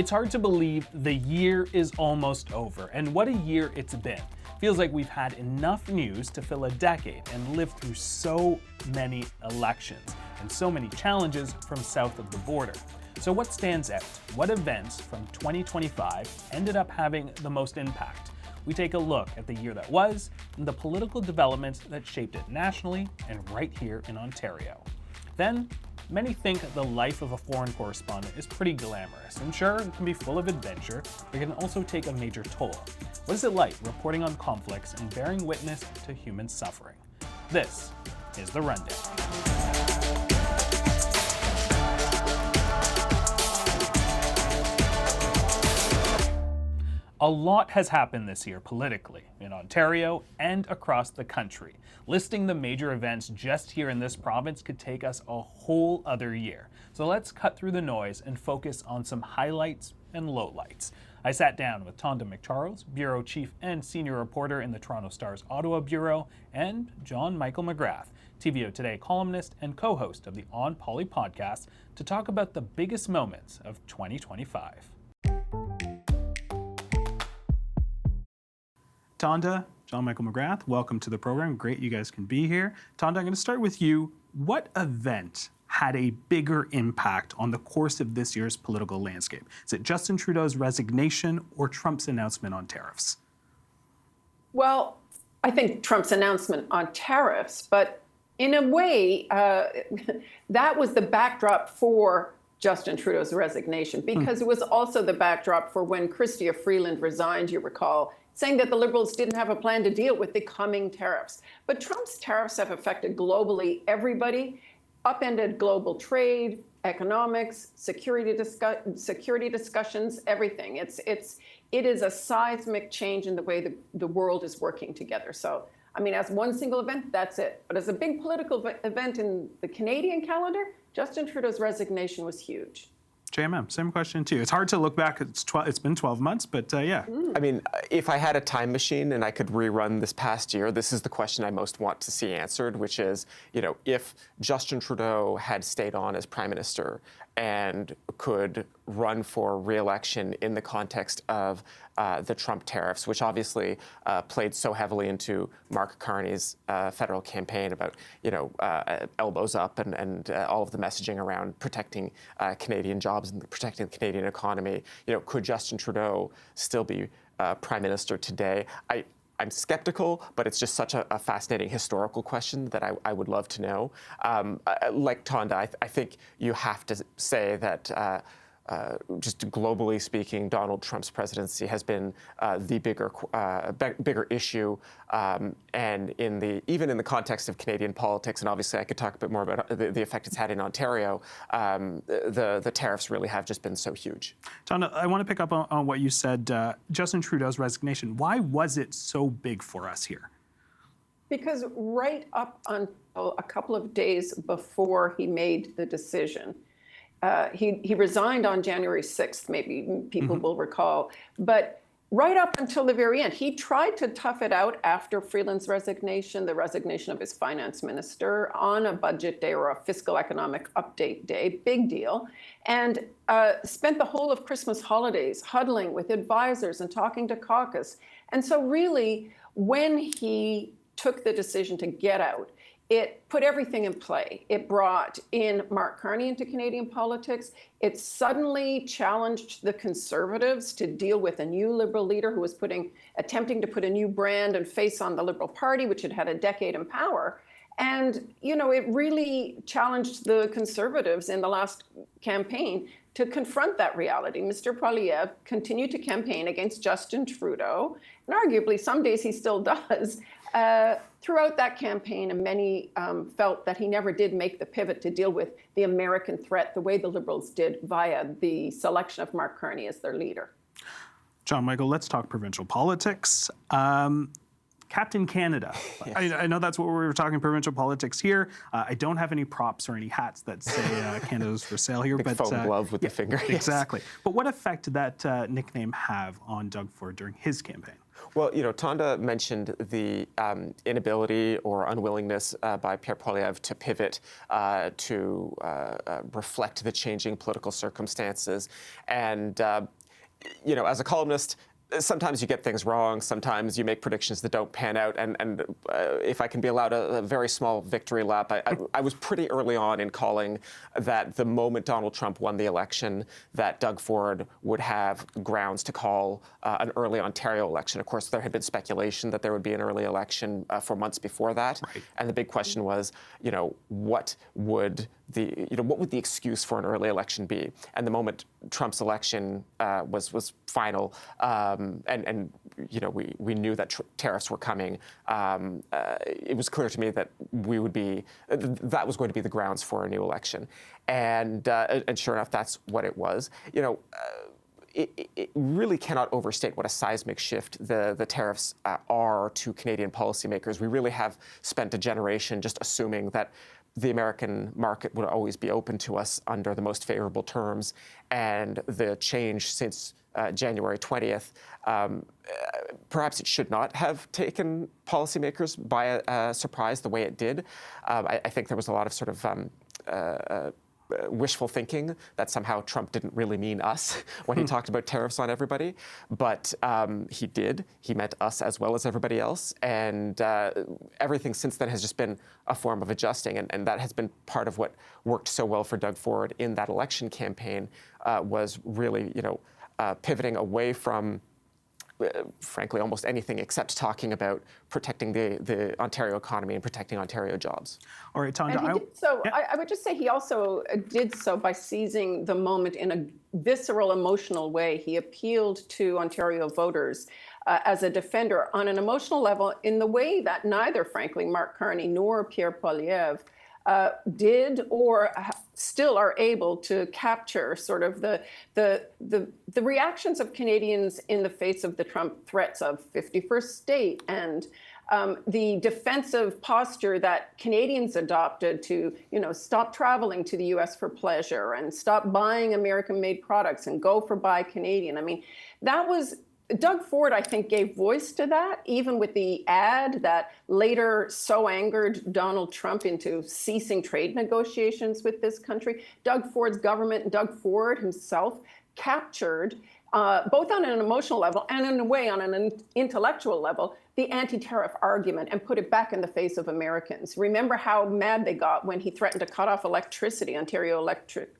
It's hard to believe the year is almost over, and what a year it's been. Feels like we've had enough news to fill a decade and lived through so many elections and so many challenges from south of the border. So what stands out? What events from 2025 ended up having the most impact? We take a look at the year that was and the political developments that shaped it nationally and right here in Ontario. Then, many think the life of a foreign correspondent is pretty glamorous, and sure, it can be full of adventure, but it can also take a major toll. What is it like reporting on conflicts and bearing witness to human suffering? This is The Rundown. A lot has happened this year politically, in Ontario and across the country. Listing the major events just here in this province could take us a whole other year. So let's cut through the noise and focus on some highlights and lowlights. I sat down with Tonda McCharles, Bureau Chief and Senior Reporter in the Toronto Star's Ottawa Bureau, and John Michael McGrath, TVO Today columnist and co-host of the On Poly podcast, to talk about the biggest moments of 2025. Tonda, John Michael McGrath, welcome to the program. Great you guys can be here. Tonda, I'm going to start with you. What event had a bigger impact on the course of this year's political landscape? Is it Justin Trudeau's resignation or Trump's announcement on tariffs? Well, I think Trump's announcement on tariffs, but in a way, that was the backdrop for Justin Trudeau's resignation, because it was also the backdrop for when Chrystia Freeland resigned, you recall, saying that the Liberals didn't have a plan to deal with the coming tariffs. But Trump's tariffs have affected globally everybody, upended global trade, economics, security discussions, everything. It is a seismic change in the way the world is working together. So, I mean, as one single event, that's it. But as a big political event in the Canadian calendar, Justin Trudeau's resignation was huge. JMM, same question to you. It's hard to look back. It's been 12 months, but yeah. I mean, if I had a time machine and I could rerun this past year, this is the question I most want to see answered, which is, if Justin Trudeau had stayed on as Prime Minister and could run for re-election in the context of the Trump tariffs, which obviously played so heavily into Mark Carney's federal campaign about, elbows up and all of the messaging around protecting Canadian jobs and protecting the Canadian economy. Could Justin Trudeau still be Prime Minister today? I'm skeptical, but it's just such a fascinating historical question that I would love to know. Like Tonda, I think you have to say that just globally speaking, Donald Trump's presidency has been the bigger issue, and even in the context of Canadian politics, and obviously I could talk a bit more about the effect it's had in Ontario. The tariffs really have just been so huge. John, I want to pick up on what you said. Justin Trudeau's resignation. Why was it so big for us here? Because right up until a couple of days before he made the decision, he resigned on January 6th, maybe people will recall. But right up until the very end, he tried to tough it out after Freeland's resignation, the resignation of his finance minister, on a budget day or a fiscal economic update day, big deal, and spent the whole of Christmas holidays huddling with advisors and talking to caucus. And so really, when he took the decision to get out, it put everything in play. It brought in Mark Carney into Canadian politics. It suddenly challenged the Conservatives to deal with a new Liberal leader who was attempting to put a new brand and face on the Liberal Party, which had had a decade in power. And, it really challenged the Conservatives in the last campaign to confront that reality. Mr. Poilievre continued to campaign against Justin Trudeau, and arguably some days he still does, throughout that campaign, and many felt that he never did make the pivot to deal with the American threat the way the Liberals did via the selection of Mark Carney as their leader. John Michael, let's talk provincial politics. Captain Canada. Yes. I know that's what we were talking provincial politics here. I don't have any props or any hats that say Canada's for sale here. Big foam glove with the finger. Exactly. But what effect did that nickname have on Doug Ford during his campaign? Well, Tonda mentioned the inability or unwillingness by Pierre Poilievre to pivot to reflect the changing political circumstances. And, as a columnist, sometimes you get things wrong. Sometimes you make predictions that don't pan out. And if I can be allowed a very small victory lap, I was pretty early on in calling that the moment Donald Trump won the election, that Doug Ford would have grounds to call an early Ontario election. Of course, there had been speculation that there would be an early election for months before that. Right. And the big question was, what would the excuse for an early election be? And the moment Trump's election was final, and we knew that tariffs were coming, it was clear to me that that was going to be the grounds for a new election, and sure enough, that's what it was. It really cannot overstate what a seismic shift the tariffs are to Canadian policymakers. We really have spent a generation just assuming that the American market would always be open to us under the most favorable terms, and the change since January 20th, perhaps it should not have taken policymakers by a surprise the way it did. I think there was a lot of sort of wishful thinking that somehow Trump didn't really mean us when he talked about tariffs on everybody, but he did. He meant us as well as everybody else, and everything since then has just been a form of adjusting, and that has been part of what worked so well for Doug Ford in that election campaign, was really, pivoting away from frankly, almost anything except talking about protecting the Ontario economy and protecting Ontario jobs. All right, Tonda. I would just say he also did so by seizing the moment in a visceral, emotional way. He appealed to Ontario voters as a defender on an emotional level in the way that neither, frankly, Mark Carney nor Pierre Poilievre did or still are able to capture sort of the reactions of Canadians in the face of the Trump threats of 51st state and the defensive posture that Canadians adopted to, stop traveling to the U.S. for pleasure and stop buying American-made products and go for Buy Canadian. I mean, that was Doug Ford, I think, gave voice to that, even with the ad that later so angered Donald Trump into ceasing trade negotiations with this country. Doug Ford's government and Doug Ford himself captured, both on an emotional level and in a way on an intellectual level, the anti-tariff argument and put it back in the face of Americans. Remember how mad they got when he threatened to cut off electricity, Ontario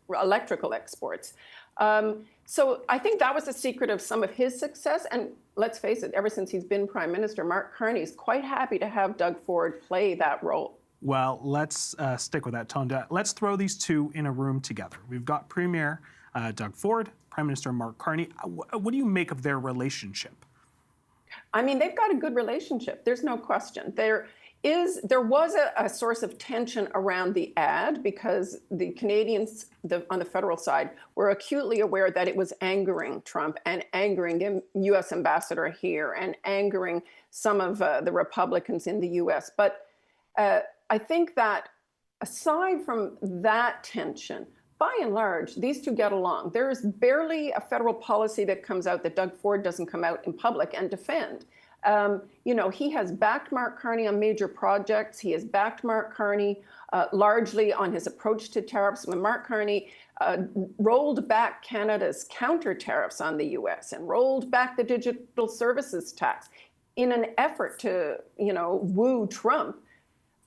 electrical exports. So I think that was the secret of some of his success. And let's face it, ever since he's been prime minister, Mark Carney is quite happy to have Doug Ford play that role. Well, let's stick with that, Tonda. Let's throw these two in a room together. We've got Premier Doug Ford, Prime Minister Mark Carney. What do you make of their relationship? I mean, they've got a good relationship. There's no question. There was a source of tension around the ad because the Canadians on the federal side were acutely aware that it was angering Trump and angering the U.S. ambassador here and angering some of the Republicans in the U.S. But I think that aside from that tension, by and large, these two get along. There is barely a federal policy that comes out that Doug Ford doesn't come out in public and defend. He has backed Mark Carney on major projects. He has backed Mark Carney largely on his approach to tariffs. When Mark Carney rolled back Canada's counter tariffs on the U.S. and rolled back the digital services tax in an effort to, woo Trump,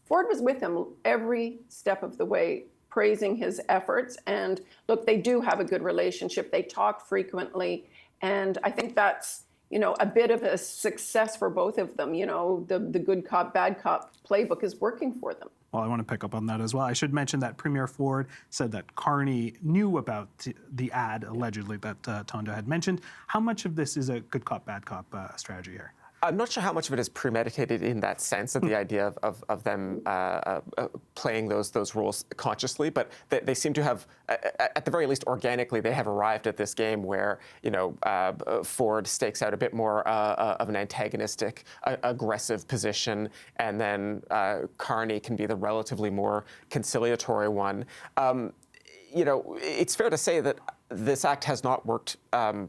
Ford was with him every step of the way, praising his efforts. And look, they do have a good relationship. They talk frequently. And I think that's, a bit of a success for both of them. The good cop, bad cop playbook is working for them. Well, I want to pick up on that as well. I should mention that Premier Ford said that Carney knew about the ad, allegedly, that Tonda had mentioned. How much of this is a good cop, bad cop strategy here? I'm not sure how much of it is premeditated in that sense of the idea of them playing those roles consciously, but they seem to have, at the very least organically, they have arrived at this game where, Ford stakes out a bit more of an antagonistic, aggressive position, and then Carney can be the relatively more conciliatory one. it's fair to say that this act has not worked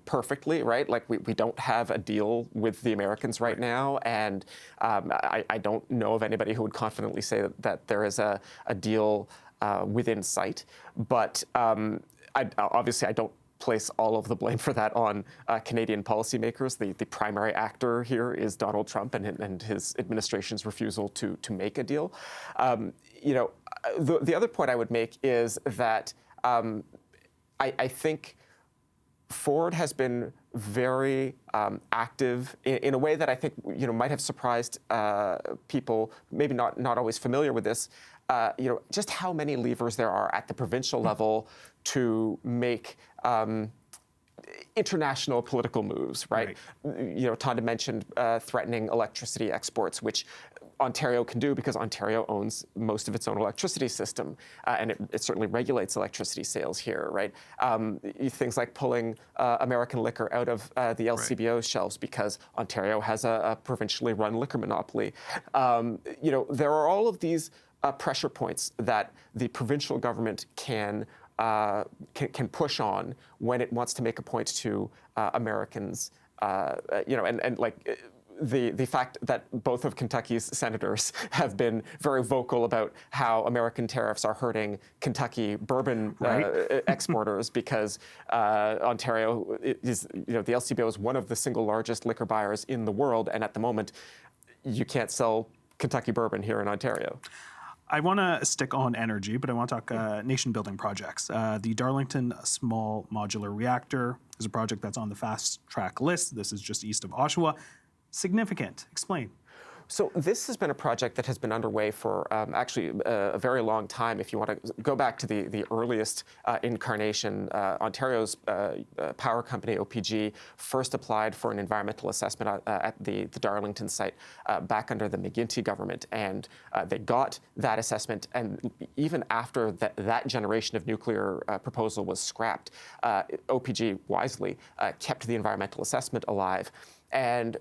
perfectly, right? Like we don't have a deal with the Americans right now, and I don't know of anybody who would confidently say that there is a deal within sight. But obviously I don't place all of the blame for that on Canadian policymakers. The primary actor here is Donald Trump and his administration's refusal to make a deal. The other point I would make is that I think Ford has been very active in a way that I think might have surprised people, maybe not always familiar with this. Just how many levers there are at the provincial level to make international political moves, right? Tonda mentioned threatening electricity exports, which Ontario can do because Ontario owns most of its own electricity system, and it certainly regulates electricity sales here, right? Things like pulling American liquor out of the LCBO shelves because Ontario has a provincially run liquor monopoly. There are all of these pressure points that the provincial government can push on when it wants to make a point to Americans, the fact that both of Kentucky's senators have been very vocal about how American tariffs are hurting Kentucky bourbon exporters because Ontario is, the LCBO is one of the single largest liquor buyers in the world, and at the moment, you can't sell Kentucky bourbon here in Ontario. I want to stick on energy, but I want to talk nation-building projects. The Darlington Small Modular Reactor is a project that's on the fast-track list. This is just east of Oshawa. Significant. Explain. So this has been a project that has been underway for actually a very long time. If you want to go back to the earliest incarnation, Ontario's power company, OPG, first applied for an environmental assessment at the Darlington site back under the McGuinty government, and they got that assessment. And even after that generation of nuclear proposal was scrapped, OPG wisely kept the environmental assessment alive. And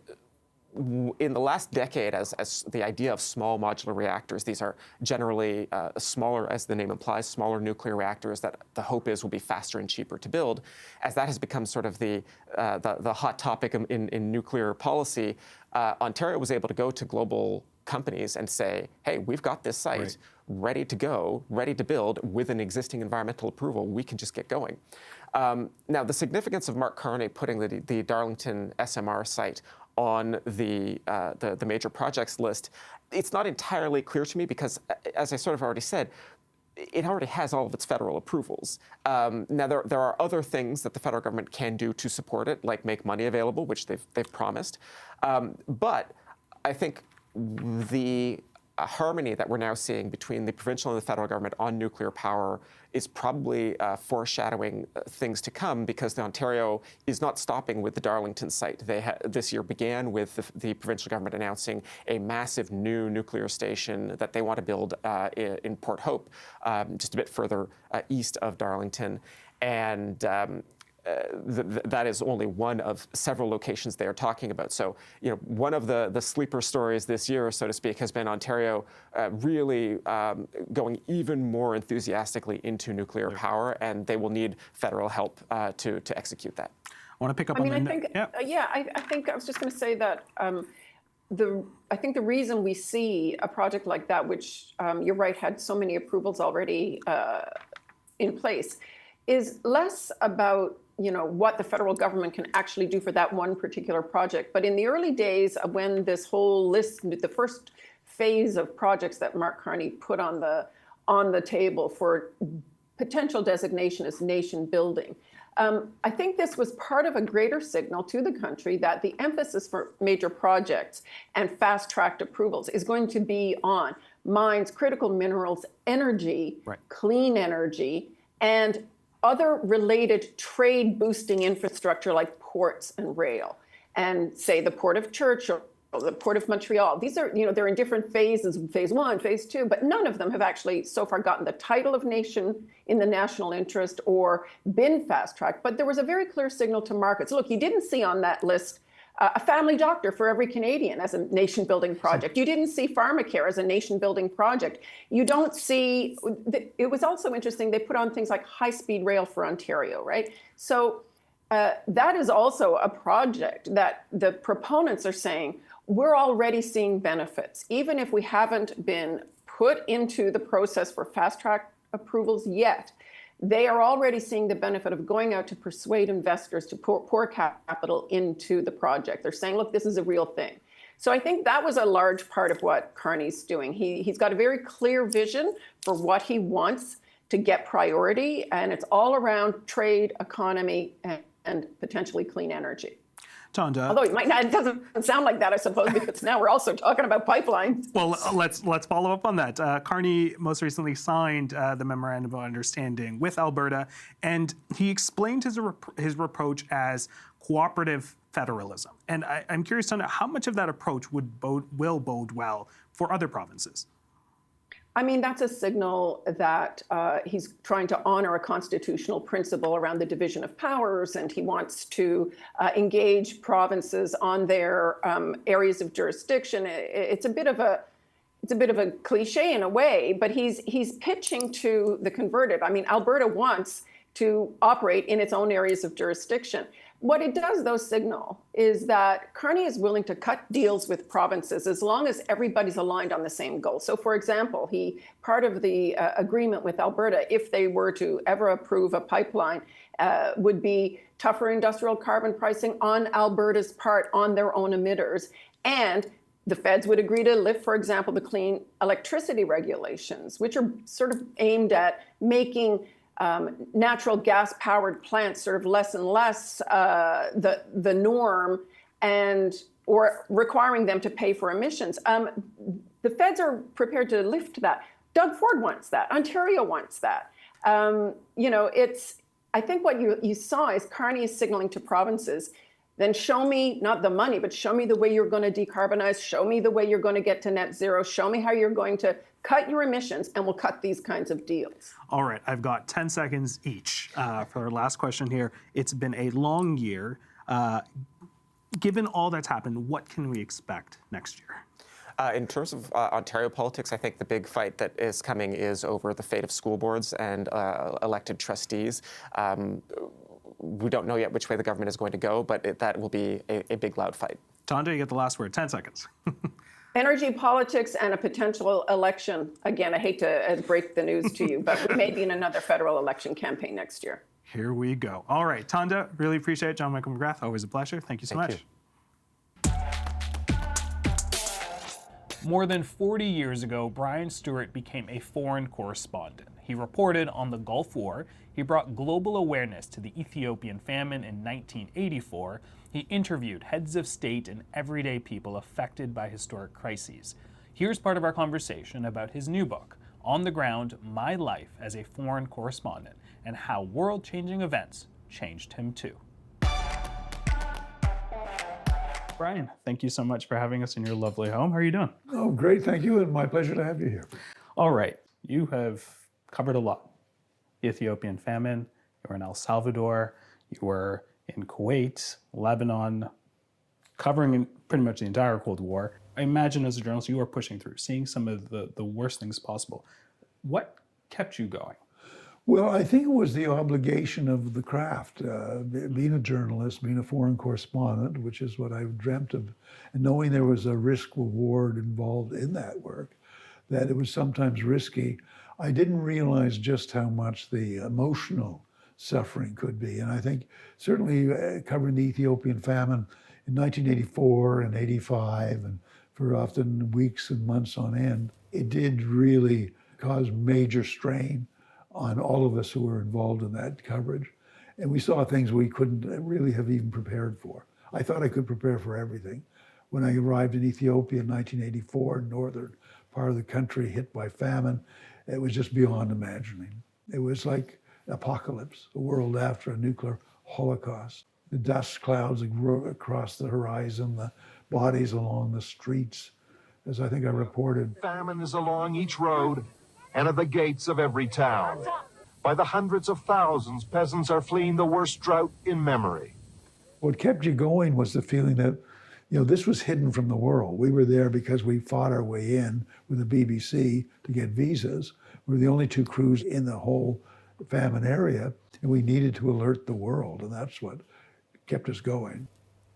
in the last decade, as the idea of small modular reactors, these are generally smaller, as the name implies, smaller nuclear reactors that the hope is will be faster and cheaper to build. As that has become sort of the hot topic in nuclear policy, Ontario was able to go to global companies and say, hey, we've got this site ready to go, ready to build with an existing environmental approval. We can just get going. Now, the significance of Mark Carney putting the Darlington SMR site on the major projects list, it's not entirely clear to me because, as I sort of already said, it already has all of its federal approvals. Now, there are other things that the federal government can do to support it, like make money available, which they've promised. But I think the harmony that we're now seeing between the provincial and the federal government on nuclear power is probably foreshadowing things to come, because the Ontario is not stopping with the Darlington site. This year began with the provincial government announcing a massive new nuclear station that they want to build in Port Hope, just a bit further east of Darlington. And that is only one of several locations they are talking about. So, one of the sleeper stories this year, so to speak, has been Ontario really going even more enthusiastically into nuclear power, and they will need federal help to execute that. I want to pick up I on mean, that. I think I was just going to say that I think the reason we see a project like that, which you're right, had so many approvals already in place, is less about what the federal government can actually do for that one particular project. But in the early days of when this whole list, the first phase of projects that Mark Carney put on the table for potential designation as nation building, I think this was part of a greater signal to the country that the emphasis for major projects and fast-tracked approvals is going to be on mines, critical minerals, energy, clean energy, and other related trade-boosting infrastructure like ports and rail, and say the Port of Churchill, the Port of Montreal. These are, they're in different phases, phase 1, phase 2, but none of them have actually so far gotten the title of nation in the national interest or been fast-tracked. But there was a very clear signal to markets. Look, you didn't see on that list a family doctor for every Canadian as a nation-building project. You didn't see pharmacare as a nation-building project. You don't see, it was also interesting, they put on things like high-speed rail for Ontario, right? So that is also a project that the proponents are saying, we're already seeing benefits. Even if we haven't been put into the process for fast-track approvals yet, they are already seeing the benefit of going out to persuade investors to pour capital into the project. They're saying, look, this is a real thing. So I think that was a large part of what Carney's doing. He's got a very clear vision for what he wants to get priority, and it's all around trade, economy, and potentially clean energy. Tonda. Although it doesn't sound like that, I suppose, because now we're also talking about pipelines. Well, let's follow up on that. Carney most recently signed the Memorandum of Understanding with Alberta, and he explained his approach as cooperative federalism. And I'm curious to know how much of that approach will bode well for other provinces. I mean, that's a signal that he's trying to honor a constitutional principle around the division of powers, and he wants to engage provinces on their areas of jurisdiction. It's a bit of a cliche in a way, but he's pitching to the converted. I mean, Alberta wants to operate in its own areas of jurisdiction. What it does, though, signal is that Carney is willing to cut deals with provinces as long as everybody's aligned on the same goal. So, for example, part of the agreement with Alberta, if they were to ever approve a pipeline, would be tougher industrial carbon pricing on Alberta's part on their own emitters. And the feds would agree to lift, for example, the clean electricity regulations, which are sort of aimed at making natural gas-powered plants sort of less and less the norm, or requiring them to pay for emissions. The feds are prepared to lift that. Doug Ford wants that. Ontario wants that. I think what you saw is Carney is signaling to provinces, then show me not the money, but show me the way you're going to decarbonize, show me the way you're going to get to net zero, show me how you're going to cut your emissions, and we'll cut these kinds of deals. All right, I've got 10 seconds each for our last question here. It's been a long year. Given all that's happened, what can we expect next year? In terms of Ontario politics, I think the big fight that is coming is over the fate of school boards and elected trustees. We don't know yet which way the government is going to go, but that will be a big, loud fight. Tonda, you get the last word. 10 seconds. Energy politics and a potential election. Again, I hate to break the news to you, but we may be in another federal election campaign next year. Here we go. All right, Tonda, really appreciate it. John Michael McGrath, always a pleasure. Thank you so much. More than 40 years ago, Brian Stewart became a foreign correspondent. He reported on the Gulf War. He brought global awareness to the Ethiopian famine in 1984. He interviewed heads of state and everyday people affected by historic crises. Here's part of our conversation about his new book, On the Ground, My Life as a Foreign Correspondent, and how world-changing events changed him too. Brian, thank you so much for having us in your lovely home. How are you doing? Oh, great. Thank you. And my pleasure to have you here. All right. You have covered a lot. The Ethiopian famine, you were in El Salvador, you were in Kuwait, Lebanon, covering pretty much the entire Cold War. I imagine as a journalist, you were pushing through, seeing some of the worst things possible. What kept you going? Well, I think it was the obligation of the craft, being a journalist, being a foreign correspondent, which is what I dreamt of, and knowing there was a risk reward involved in that work, that it was sometimes risky. I didn't realize just how much the emotional suffering could be. And I think certainly covering the Ethiopian famine in 1984 and 85, and for often weeks and months on end, it did really cause major strain on all of us who were involved in that coverage. And we saw things we couldn't really have even prepared for. I thought I could prepare for everything. When I arrived in Ethiopia in 1984, northern part of the country hit by famine, it was just beyond imagining. It was like apocalypse, a world after a nuclear holocaust. The dust clouds across the horizon, the bodies along the streets, as I think I reported. Famine is along each road and at the gates of every town. By the hundreds of thousands, peasants are fleeing the worst drought in memory. What kept you going was the feeling that You know, this was hidden from the world. We were there because we fought our way in with the BBC to get visas. We were the only two crews in the whole famine area, and we needed to alert the world, and that's what kept us going.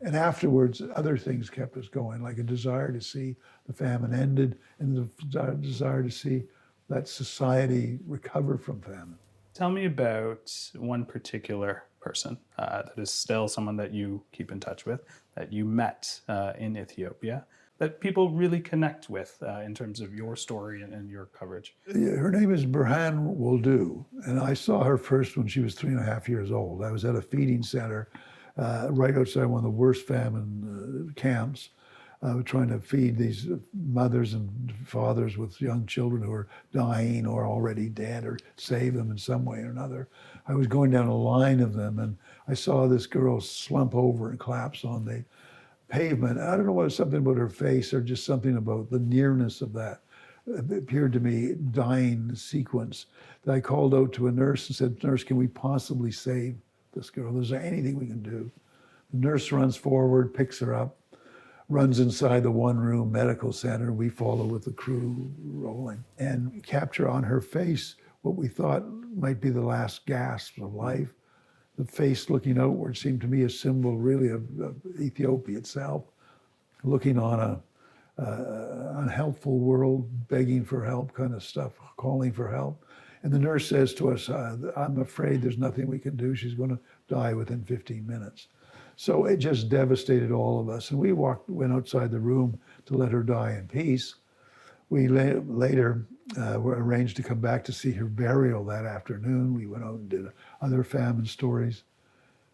And afterwards, other things kept us going, like a desire to see the famine ended and the desire to see that society recover from famine. Tell me about one particular person that is still someone that you keep in touch with, that you met in Ethiopia, that people really connect with in terms of your story and your coverage. Her name is Brian Stewart, and I saw her first when she was 3.5 years old. I was at a feeding center right outside one of the worst famine camps, trying to feed these mothers and fathers with young children who are dying or already dead, or save them in some way or another. I was going down a line of them, and I saw this girl slump over and collapse on the pavement. I don't know whether it was something about her face or just something about the nearness of that. It appeared to me dying sequence that I called out to a nurse and said, "Nurse, can we possibly save this girl? Is there anything we can do?" The nurse runs forward, picks her up, runs inside the one-room medical center. We follow with the crew rolling and capture on her face what we thought might be the last gasp of life. The face looking outward seemed to me a symbol really of Ethiopia itself, looking on a unhelpful world, begging for help kind of stuff, calling for help. And the nurse says to us, "I'm afraid there's nothing we can do. She's going to die within 15 minutes. So it just devastated all of us. And we went outside the room to let her die in peace. We later were arranged to come back to see her burial that afternoon. We went out and did other famine stories.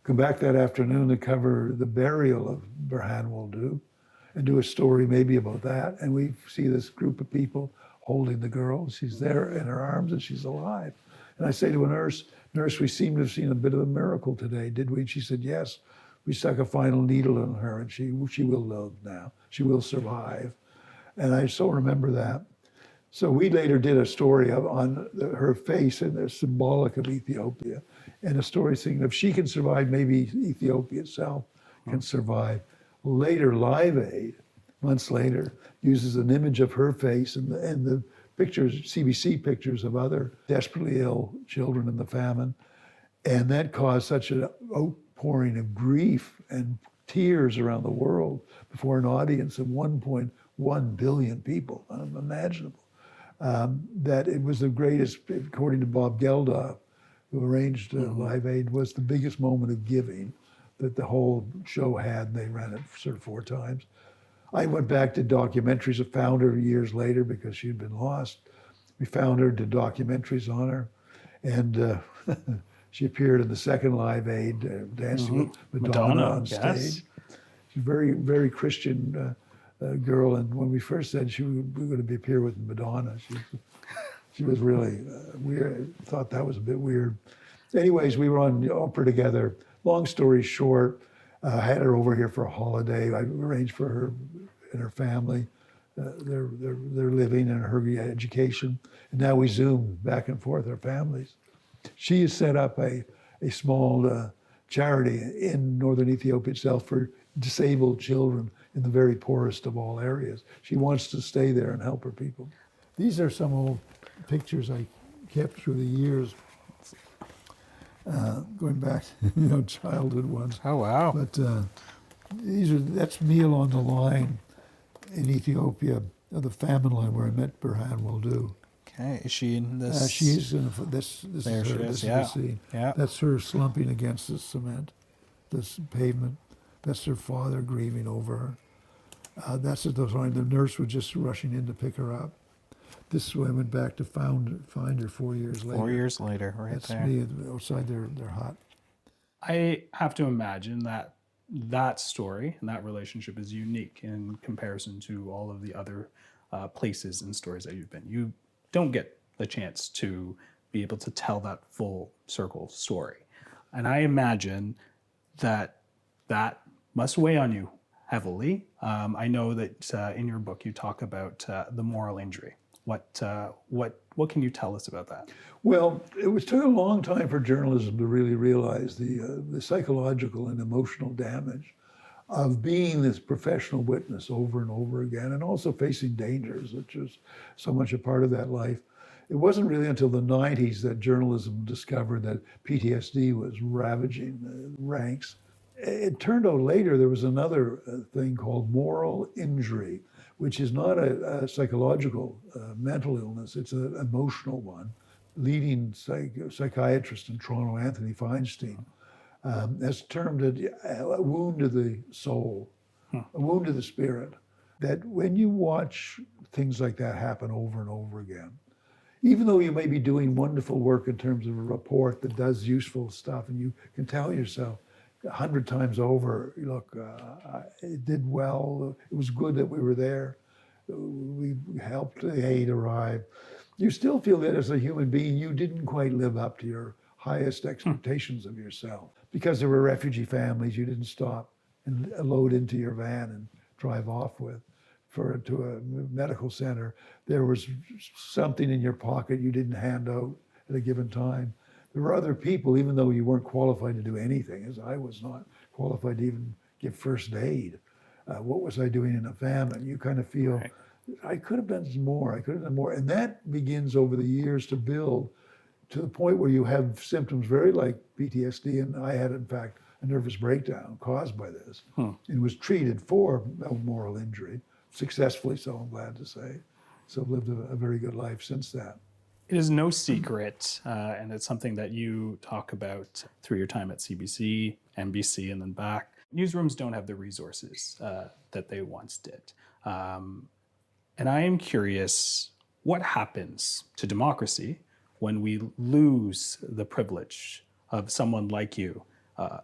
Come back that afternoon to cover the burial of Brian Stewart and do a story maybe about that. And we see this group of people holding the girl. She's there in her arms and she's alive. And I say to a nurse, "We seem to have seen a bit of a miracle today, did we?" And she said, "Yes. We stuck a final needle in her and she will live now. She will survive." And I so remember that. So we later did a story on her face, and they're symbolic of Ethiopia, and a story saying if she can survive, maybe Ethiopia itself can survive. Later, Live Aid, months later, uses an image of her face and the pictures, CBC pictures of other desperately ill children in the famine. And that caused such an outpouring of grief and tears around the world before an audience of 1.1 billion people, unimaginable, that it was the greatest, according to Bob Geldof, who arranged Live Aid, was the biggest moment of giving that the whole show had, and they ran it sort of 4 times. I went back to documentaries. I found her years later because she'd been lost. We found her, did documentaries on her, and she appeared in the second Live Aid, dancing with Madonna on stage. Yes. She's a very, very Christian girl, and when we first said she was going to appear with Madonna, she was really weird. Thought that was a bit weird. Anyways, we were on opera together. Long story short, I had her over here for a holiday. I arranged for her and her family, their living and her education. And now we Zoom back and forth, our families. She has set up a small charity in northern Ethiopia itself for disabled children in the very poorest of all areas. She wants to stay there and help her people. These are some old pictures I kept through the years, going back, childhood ones. Oh, wow. But that's me along the line in Ethiopia, the famine line where I met Brian Stewart. Okay, is she in this? She's in this There is she her. is, This yeah. is the scene. Yeah. That's her slumping against the cement, this pavement. That's her father grieving over her. That's at the time the nurse was just rushing in to pick her up. This is when I went back to find her 4 years later. 4 years later, right That's there. me outside their hut. I have to imagine that story and that relationship is unique in comparison to all of the other places and stories that you've been. You don't get the chance to be able to tell that full circle story. And I imagine that must weigh on you heavily. I know that in your book you talk about the moral injury. What can you tell us about that? Well, took a long time for journalism to really realize the psychological and emotional damage of being this professional witness over and over again, and also facing dangers, which is so much a part of that life. It wasn't really until the 90s that journalism discovered that PTSD was ravaging the ranks. It turned out later there was another thing called moral injury, which is not a psychological mental illness, it's an emotional one. Leading psychiatrist in Toronto, Anthony Feinstein, has termed it a wound to the soul, a wound to the spirit. That when you watch things like that happen over and over again, even though you may be doing wonderful work in terms of a report that does useful stuff, and you can tell yourself 100 times over, look, it did well, it was good that we were there, we helped the aid arrive. You still feel that as a human being, you didn't quite live up to your highest expectations of yourself. Because there were refugee families you didn't stop and load into your van and drive off with to a medical center. There was something in your pocket you didn't hand out at a given time. There were other people, even though you weren't qualified to do anything, as I was not qualified to even give first aid. What was I doing in a famine? You kind of feel, right. I could have done more, I could have done more. And that begins over the years to build to the point where you have symptoms very like PTSD, and I had, in fact, a nervous breakdown caused by this, and was treated for moral injury, successfully so, I'm glad to say. So I've lived a very good life since that. It is no secret, and it's something that you talk about through your time at CBC, NBC, and then back. Newsrooms don't have the resources that they once did. And I am curious, what happens to democracy when we lose the privilege of someone like you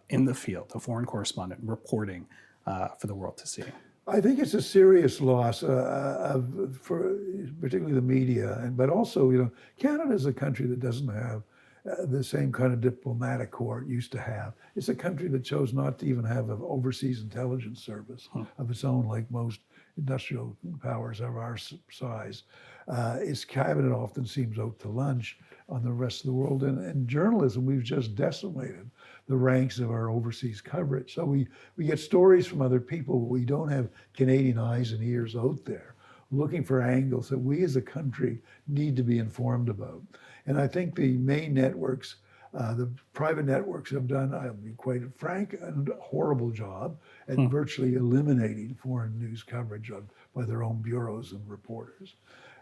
in the field, a foreign correspondent, reporting for the world to see? I think it's a serious loss for particularly the media, but also, Canada is a country that doesn't have the same kind of diplomatic corps it used to have. It's a country that chose not to even have an overseas intelligence service of its own, like most industrial powers of our size. Its cabinet often seems out to lunch on the rest of the world. And in journalism, we've just decimated the ranks of our overseas coverage. So we get stories from other people, but we don't have Canadian eyes and ears out there looking for angles that we as a country need to be informed about. And I think the main networks, the private networks have done, I'll be quite frank, a horrible job at virtually eliminating foreign news coverage by their own bureaus and reporters.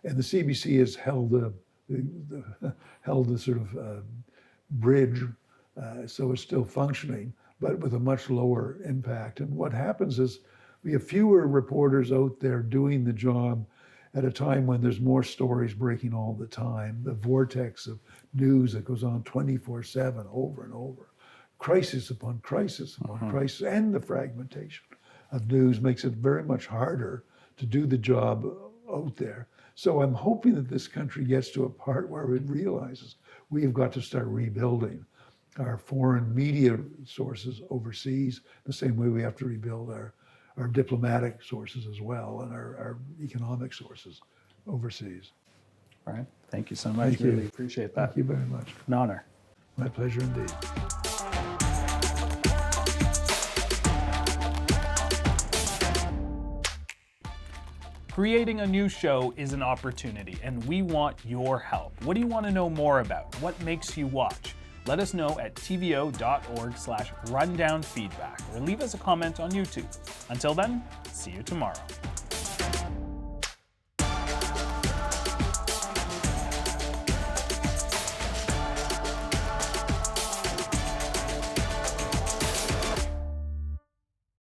And the CBC has held the sort of bridge, so it's still functioning, but with a much lower impact. And what happens is we have fewer reporters out there doing the job at a time when there's more stories breaking all the time, the vortex of news that goes on 24/7 over and over. Crisis upon crisis upon crisis, and the fragmentation of news makes it very much harder to do the job out there. So I'm hoping that this country gets to a part where it realizes we've got to start rebuilding our foreign media sources overseas, the same way we have to rebuild our diplomatic sources as well, and our economic sources overseas. Brian, thank you so much. Thank you. Really appreciate that. Thank you very much. An honor. My pleasure indeed. Creating a new show is an opportunity, and we want your help. What do you want to know more about? What makes you watch? Let us know at tvo.org/rundownfeedback, or leave us a comment on YouTube. Until then, see you tomorrow.